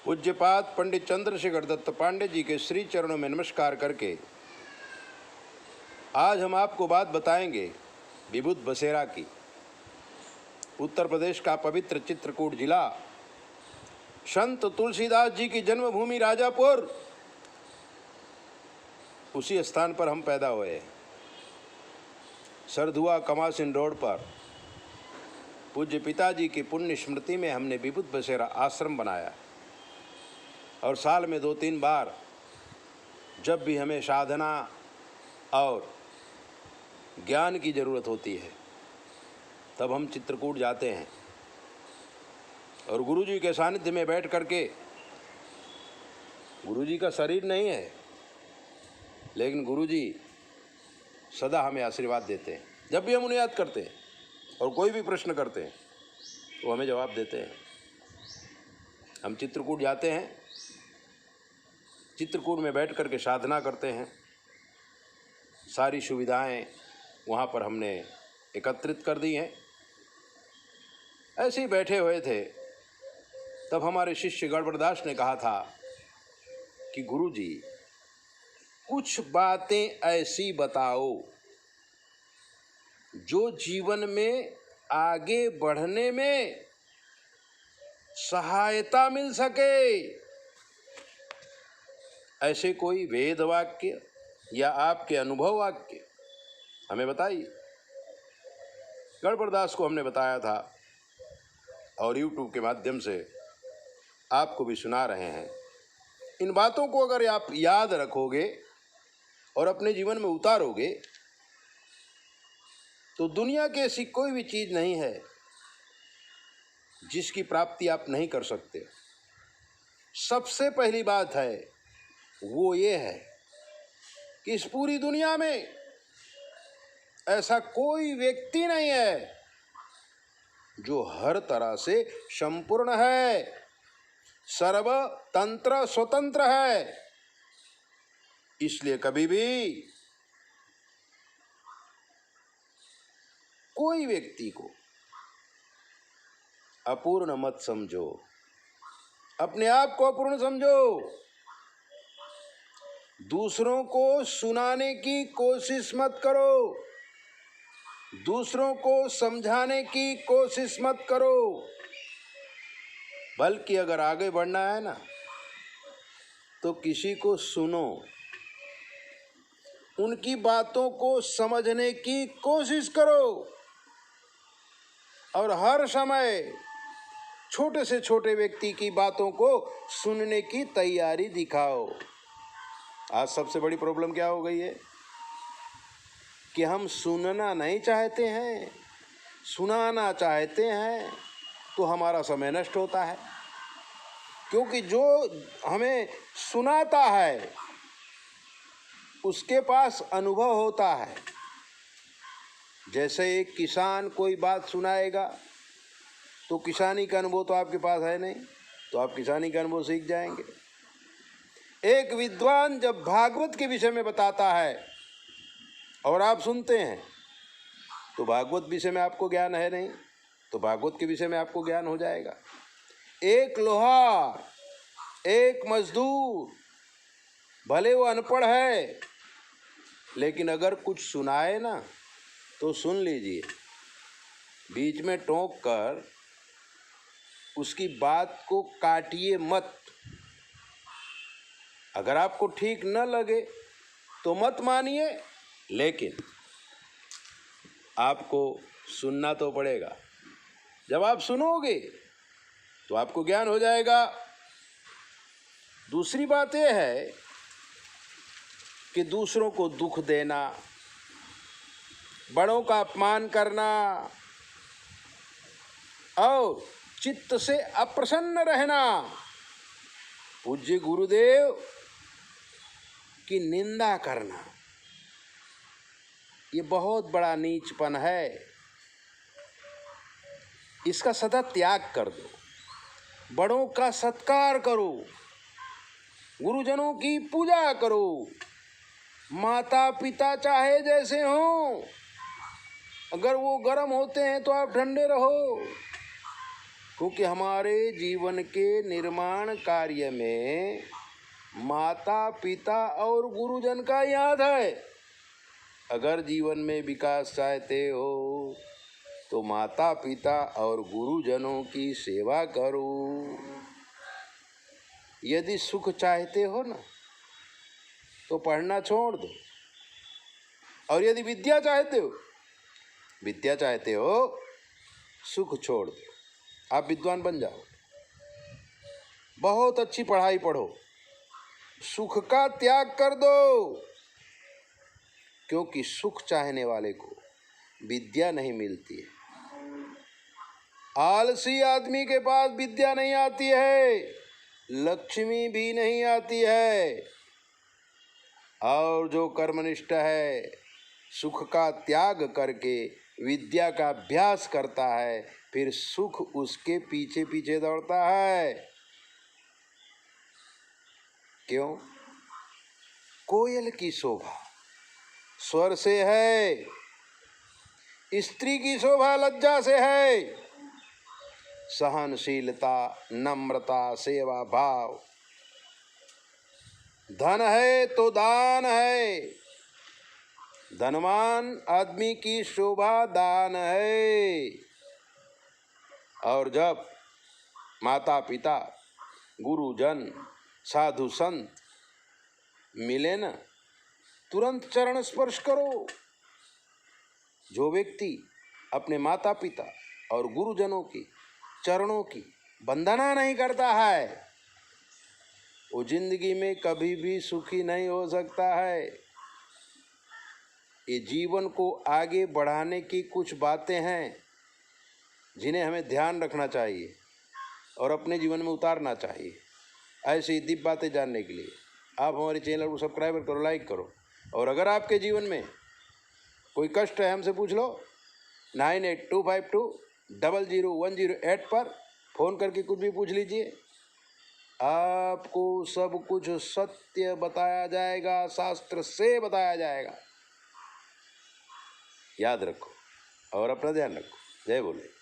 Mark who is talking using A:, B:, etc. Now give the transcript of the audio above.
A: पूज्यपाद पंडित चंद्रशेखर दत्त पांडे जी के श्री चरणों में नमस्कार करके आज हम आपको बात बताएंगे विभूत बसेरा की। उत्तर प्रदेश का पवित्र चित्रकूट जिला, संत तुलसीदास जी की जन्मभूमि राजापुर, उसी स्थान पर हम पैदा हुए। सरधुआ कमासिन रोड पर पूज्य पिताजी की पुण्य स्मृति में हमने विभूत बसेरा आश्रम बनाया और साल में 2-3 बार जब भी हमें साधना और ज्ञान की ज़रूरत होती है तब हम चित्रकूट जाते हैं और गुरुजी के सानिध्य में बैठ करके, गुरुजी का शरीर नहीं है लेकिन गुरुजी सदा हमें आशीर्वाद देते हैं। जब भी हम उन्हें याद करते हैं और कोई भी प्रश्न करते हैं वो हमें जवाब देते हैं। हम चित्रकूट जाते हैं, चित्रकूट में बैठ करके साधना करते हैं। सारी सुविधाएं वहाँ पर हमने एकत्रित कर दी हैं। ऐसे ही बैठे हुए थे तब हमारे शिष्य गड़बड़दास ने कहा था कि गुरुजी कुछ बातें ऐसी बताओ जो जीवन में आगे बढ़ने में सहायता मिल सके। ऐसे कोई वेद वाक्य या आपके अनुभव वाक्य हमें बताइए। गड़बड़दास को हमने बताया था और YouTube के माध्यम से आपको भी सुना रहे हैं। इन बातों को अगर आप याद रखोगे और अपने जीवन में उतारोगे तो दुनिया की ऐसी कोई भी चीज़ नहीं है जिसकी प्राप्ति आप नहीं कर सकते। सबसे पहली बात है वो ये है कि इस पूरी दुनिया में ऐसा कोई व्यक्ति नहीं है जो हर तरह से संपूर्ण है, सर्वतंत्र स्वतंत्र है। इसलिए कभी भी कोई व्यक्ति को अपूर्ण मत समझो, अपने आप को अपूर्ण समझो। दूसरों को सुनाने की कोशिश मत करो, दूसरों को समझाने की कोशिश मत करो, बल्कि अगर आगे बढ़ना है ना तो किसी को सुनो, उनकी बातों को समझने की कोशिश करो और हर समय छोटे से छोटे व्यक्ति की बातों को सुनने की तैयारी दिखाओ। आज सबसे बड़ी प्रॉब्लम क्या हो गई है कि हम सुनना नहीं चाहते हैं, सुनाना चाहते हैं तो हमारा समय नष्ट होता है। क्योंकि जो हमें सुनाता है उसके पास अनुभव होता है। जैसे एक किसान कोई बात सुनाएगा तो किसानी का अनुभव तो आपके पास है नहीं, तो आप किसानी का अनुभव सीख जाएंगे। एक विद्वान जब भागवत के विषय में बताता है और आप सुनते हैं तो भागवत विषय में आपको ज्ञान है नहीं, तो भागवत के विषय में आपको ज्ञान हो जाएगा। एक लोहार, एक मजदूर, भले वो अनपढ़ है लेकिन अगर कुछ सुनाए ना तो सुन लीजिए, बीच में टोक कर उसकी बात को काटिए मत। अगर आपको ठीक न लगे तो मत मानिए, लेकिन आपको सुनना तो पड़ेगा। जब आप सुनोगे तो आपको ज्ञान हो जाएगा। दूसरी बात यह है कि दूसरों को दुख देना, बड़ों का अपमान करना और चित्त से अप्रसन्न रहना, पूज्य गुरुदेव की निंदा करना, ये बहुत बड़ा नीचपन है। इसका सदा त्याग कर दो। बड़ों का सत्कार करो, गुरुजनों की पूजा करो। माता पिता चाहे जैसे हों, अगर वो गर्म होते हैं तो आप ठंडे रहो। क्योंकि हमारे जीवन के निर्माण कार्य में माता पिता और गुरुजन का याद है। अगर जीवन में विकास चाहते हो तो माता पिता और गुरुजनों की सेवा करो। यदि सुख चाहते हो ना तो पढ़ना छोड़ दो, और यदि विद्या चाहते हो सुख छोड़ दो, आप विद्वान बन जाओ। बहुत अच्छी पढ़ाई पढ़ो, सुख का त्याग कर दो, क्योंकि सुख चाहने वाले को विद्या नहीं मिलती है। आलसी आदमी के पास विद्या नहीं आती है, लक्ष्मी भी नहीं आती है। और जो कर्मनिष्ठ है, सुख का त्याग करके विद्या का अभ्यास करता है, फिर सुख उसके पीछे पीछे दौड़ता है। क्यों? कोयल की शोभा स्वर से है, स्त्री की शोभा लज्जा से है। सहनशीलता, नम्रता, सेवा भाव। धन है तो दान है, धनवान आदमी की शोभा दान है। और जब माता पिता, गुरुजन, साधु संत मिले ना, तुरंत चरण स्पर्श करो। जो व्यक्ति अपने माता पिता और गुरुजनों की चरणों की वंदना नहीं करता है, वो जिंदगी में कभी भी सुखी नहीं हो सकता है। ये जीवन को आगे बढ़ाने की कुछ बातें हैं जिन्हें हमें ध्यान रखना चाहिए और अपने जीवन में उतारना चाहिए। ऐसी ही दिव्य बातें जानने के लिए आप हमारे चैनल को सब्सक्राइब करो, लाइक करो। और अगर आपके जीवन में कोई कष्ट है, हमसे पूछ लो। 9825200108 पर फ़ोन करके कुछ भी पूछ लीजिए। आपको सब कुछ सत्य बताया जाएगा, शास्त्र से बताया जाएगा। याद रखो और अपना ध्यान रखो। जय बोले।